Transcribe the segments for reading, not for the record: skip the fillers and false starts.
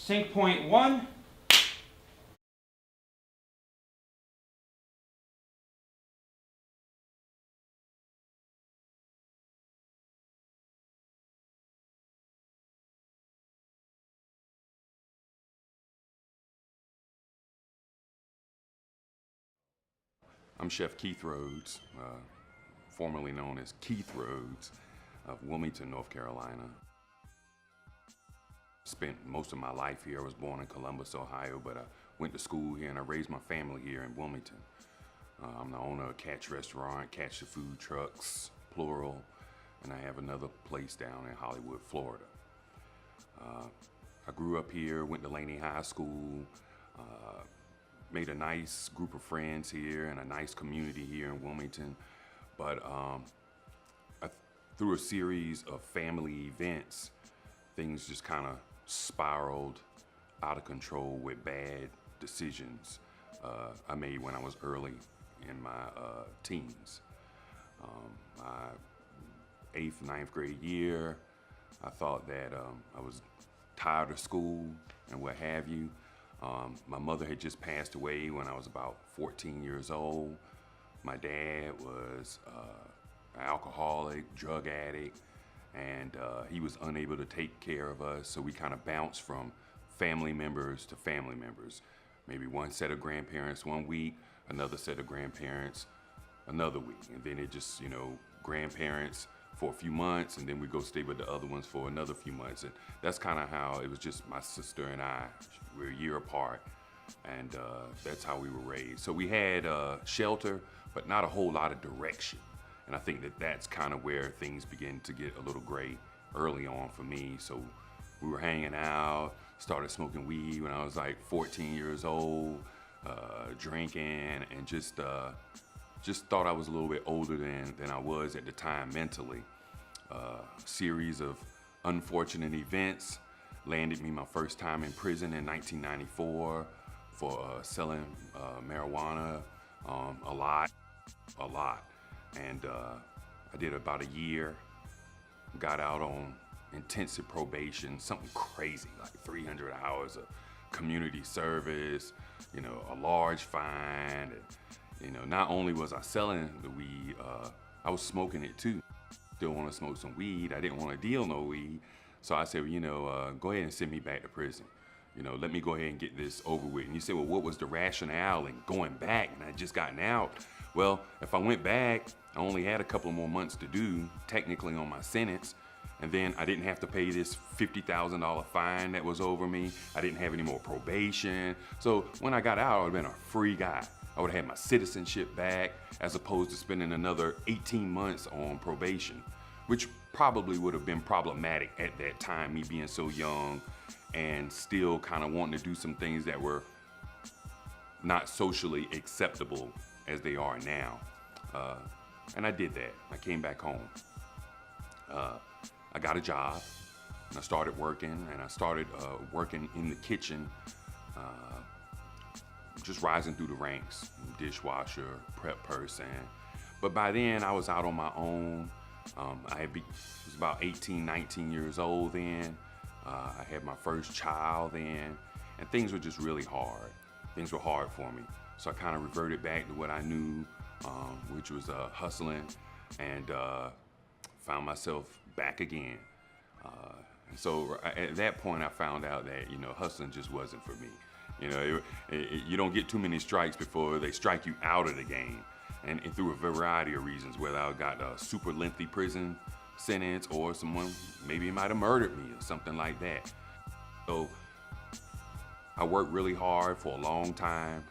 Sync point one. I'm Chef Keith Rhodes, formerly known as Keith Rhodes of Wilmington, North Carolina. Spent most of my life here. I was born in Columbus, Ohio, but I went to school here and I raised my family here in Wilmington. I'm the owner of Catch Restaurant, Catch the Food Trucks, plural, and I have another place down in Hollywood, Florida. I grew up here, went to Laney High School, made a nice group of friends here and a nice community here in Wilmington. But through a series of family events, things just kind of spiraled out of control with bad decisions I made when I was early in my teens. My 8th, 9th grade year, I thought that I was tired of school and what have you. My mother had just passed away when I was about 14 years old. My dad was an alcoholic, drug addict, and he was unable to take care of us, so we kind of bounced from family members to family members. Maybe one set of grandparents one week, another set of grandparents another week, and then it just, grandparents for a few months, and then we go stay with the other ones for another few months. And that's kind of how it was, just my sister and I. We're a year apart, and that's how we were raised. So we had shelter, but not a whole lot of direction. And I think that that's kind of where things begin to get a little gray early on for me. So we were hanging out, started smoking weed when I was like 14 years old, drinking, and just thought I was a little bit older than I was at the time mentally. A series of unfortunate events landed me my first time in prison in 1994 for selling marijuana, a lot. And I did about a year, got out on intensive probation, something crazy, like 300 hours of community service, a large fine. And, not only was I selling the weed, I was smoking it too. Still want to smoke some weed. I didn't want to deal no weed. So I said, go ahead and send me back to prison. Let me go ahead and get this over with. And you say, well, what was the rationale in going back? And I just gotten out. Well, if I went back, I only had a couple more months to do, technically, on my sentence. And then I didn't have to pay this $50,000 fine that was over me. I didn't have any more probation. So when I got out, I would have been a free guy. I would have had my citizenship back, as opposed to spending another 18 months on probation, which probably would have been problematic at that time, me being so young and still kind of wanting to do some things that were not socially acceptable as they are now. And I did that. I came back home. I got a job, and I started working, and I started working in the kitchen, just rising through the ranks, dishwasher, prep person. But by then, I was out on my own. I was about 18, 19 years old then. I had my first child then, and things were just really hard. Things were hard for me. So I kind of reverted back to what I knew, which was hustling, and found myself back again. And so at that point, I found out that, hustling just wasn't for me. You don't get too many strikes before they strike you out of the game. And through a variety of reasons, whether I got a super lengthy prison sentence or someone maybe might have murdered me or something like that. So I worked really hard for a long time,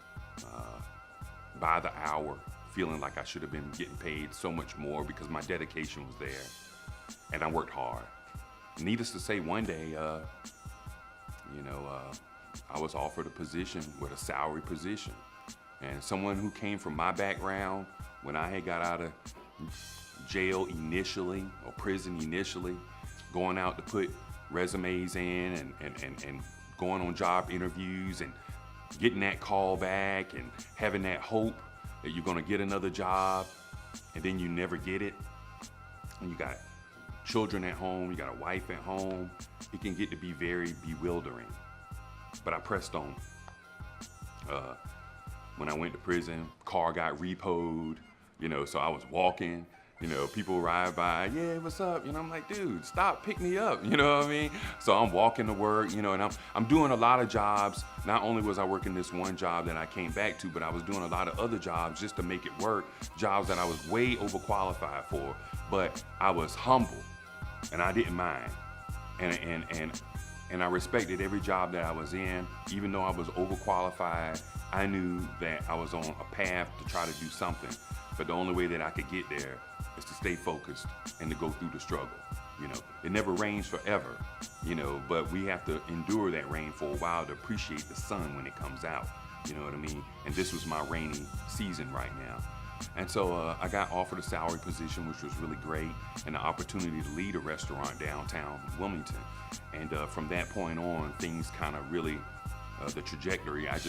by the hour, feeling like I should have been getting paid so much more because my dedication was there, and I worked hard. Needless to say, one day, I was offered a position with a salary position. And someone who came from my background, when I had got out of jail initially, or prison initially, going out to put resumes in and going on job interviews and getting that call back and having that hope that you're gonna get another job, and then you never get it. And you got children at home, you got a wife at home. It can get to be very bewildering. but I pressed on. When I went to prison, car got repoed, so I was walking, people ride by, yeah, what's up? I'm like, dude, stop, pick me up, you know what I mean? So I'm walking to work, and I'm doing a lot of jobs. Not only was I working this one job that I came back to, but I was doing a lot of other jobs just to make it work, jobs that I was way overqualified for, but I was humble and I didn't mind. And I respected every job that I was in, even though I was overqualified. I knew that I was on a path to try to do something, but the only way that I could get there is to stay focused and to go through the struggle. It never rains forever, but we have to endure that rain for a while to appreciate the sun when it comes out, you know what I mean? And this was my rainy season right now. And so I got offered a salary position, which was really great, and the opportunity to lead a restaurant downtown Wilmington. And from that point on, things kind of really, the trajectory, it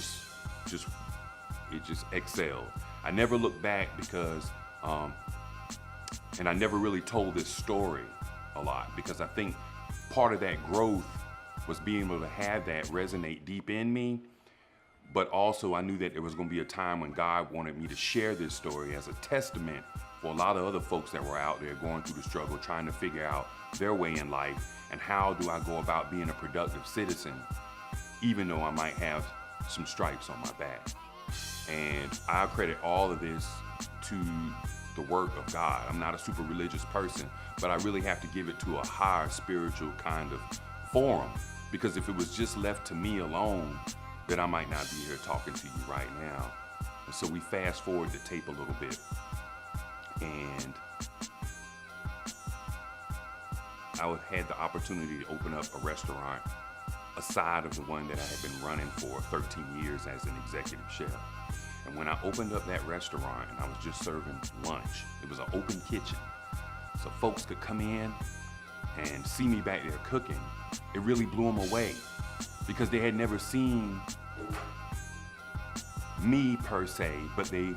just excelled. I never looked back because, and I never really told this story a lot, because I think part of that growth was being able to have that resonate deep in me. But also I knew that there was going to be a time when God wanted me to share this story as a testament for a lot of other folks that were out there going through the struggle, trying to figure out their way in life, and how do I go about being a productive citizen, even though I might have some stripes on my back. And I credit all of this to the work of God. I'm not a super religious person, but I really have to give it to a higher spiritual kind of forum, because if it was just left to me alone, then I might not be here talking to you right now. And so we fast forward the tape a little bit, and I had the opportunity to open up a restaurant aside of the one that I had been running for 13 years as an executive chef. And when I opened up that restaurant and I was just serving lunch, it was an open kitchen, so folks could come in and see me back there cooking. It really blew them away, because they had never seen me per se, but they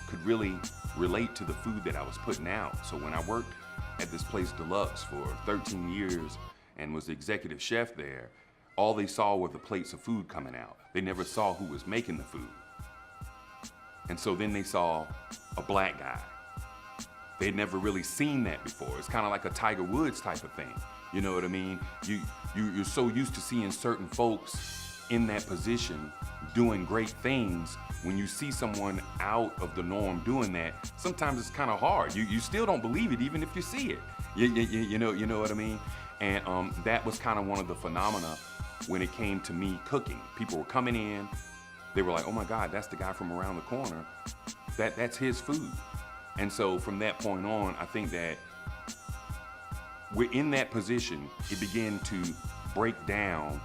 could really relate to the food that I was putting out. So when I worked at this place, Deluxe, for 13 years and was the executive chef there, all they saw were the plates of food coming out. They never saw who was making the food. And so then they saw a black guy. They'd never really seen that before. It's kind of like a Tiger Woods type of thing. You know what I mean? You're so used to seeing certain folks in that position doing great things. When you see someone out of the norm doing that, sometimes it's kind of hard. You still don't believe it even if you see it. You know what I mean? And that was kind of one of the phenomena when it came to me cooking. People were coming in, they were like, oh my God, that's the guy from around the corner. That's his food. And so from that point on, I think that we're in that position. It began to break down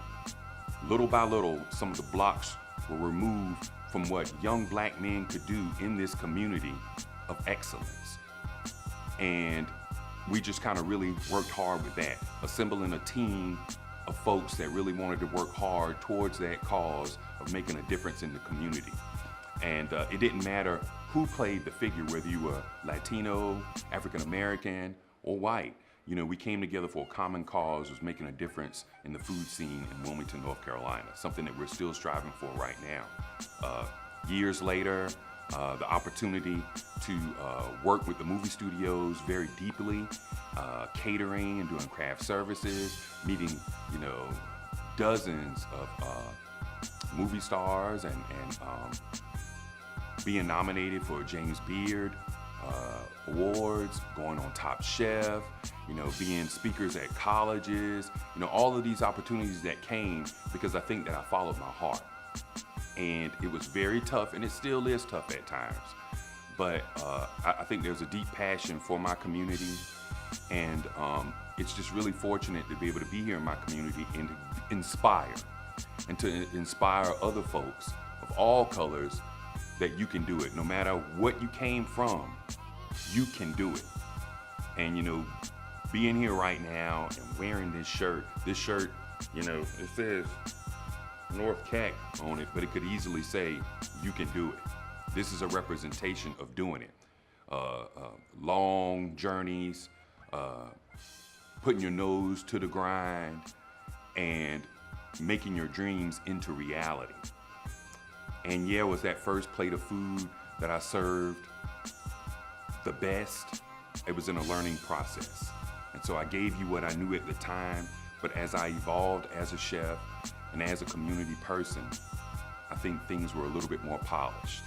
little by little. Some of the blocks were removed from what young black men could do in this community of excellence. And we just kind of really worked hard with that, assembling a team of folks that really wanted to work hard towards that cause of making a difference in the community. And it didn't matter who played the figure, whether you were Latino, African American, or white. We came together for a common cause, was making a difference in the food scene in Wilmington, North Carolina, something that we're still striving for right now. Years later, the opportunity to work with the movie studios very deeply, catering and doing craft services, meeting, dozens of movie stars, and being nominated for James Beard awards, going on Top Chef, being speakers at colleges, all of these opportunities that came because I think that I followed my heart. And it was very tough, and it still is tough at times. But I think there's a deep passion for my community, and it's just really fortunate to be able to be here in my community and to inspire other folks of all colors that you can do it. No matter what you came from, you can do it. And being here right now and wearing this shirt, it says North Cac on it, but it could easily say you can do it. This is a representation of doing it. Long journeys, putting your nose to the grind, and making your dreams into reality. And yeah, was that first plate of food that I served the best? It was in a learning process. And so I gave you what I knew at the time, but as I evolved as a chef and as a community person, I think things were a little bit more polished.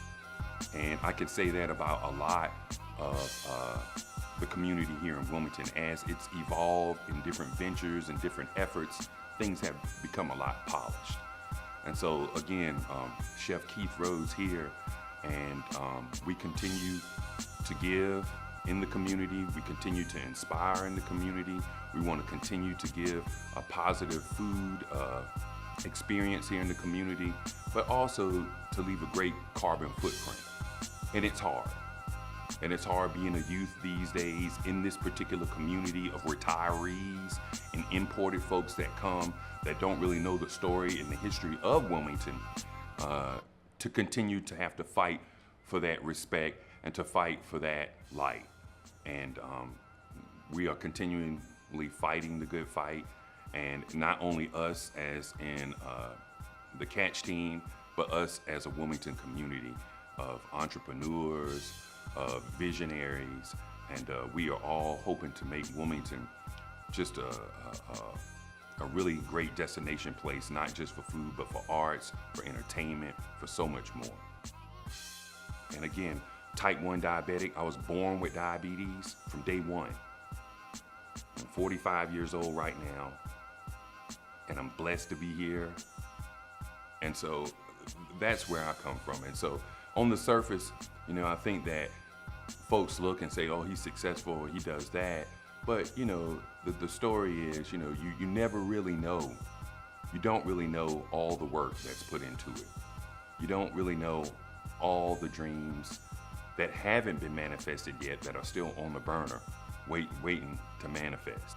And I could say that about a lot of the community here in Wilmington. As it's evolved in different ventures and different efforts, things have become a lot polished. And so again, Chef Keith Rhodes here, and we continue to give in the community. We continue to inspire in the community. We want to continue to give a positive food experience here in the community, but also to leave a great carbon footprint. And it's hard. And it's hard being a youth these days in this particular community of retirees and imported folks that come that don't really know the story and the history of Wilmington, to continue to have to fight for that respect and to fight for that light. And we are continually fighting the good fight. And not only us as in the Catch team, but us as a Wilmington community of entrepreneurs, of visionaries, and we are all hoping to make Wilmington just a really great destination place, not just for food, but for arts, for entertainment, for so much more. And again, type 1 diabetic. I was born with diabetes from day one. I'm 45 years old right now, and I'm blessed to be here. And so that's where I come from. And so on the surface, I think that folks look and say, oh, he's successful, or he does that. But, the story is, you never really know. You don't really know all the work that's put into it. You don't really know all the dreams that haven't been manifested yet, that are still on the burner, waiting to manifest.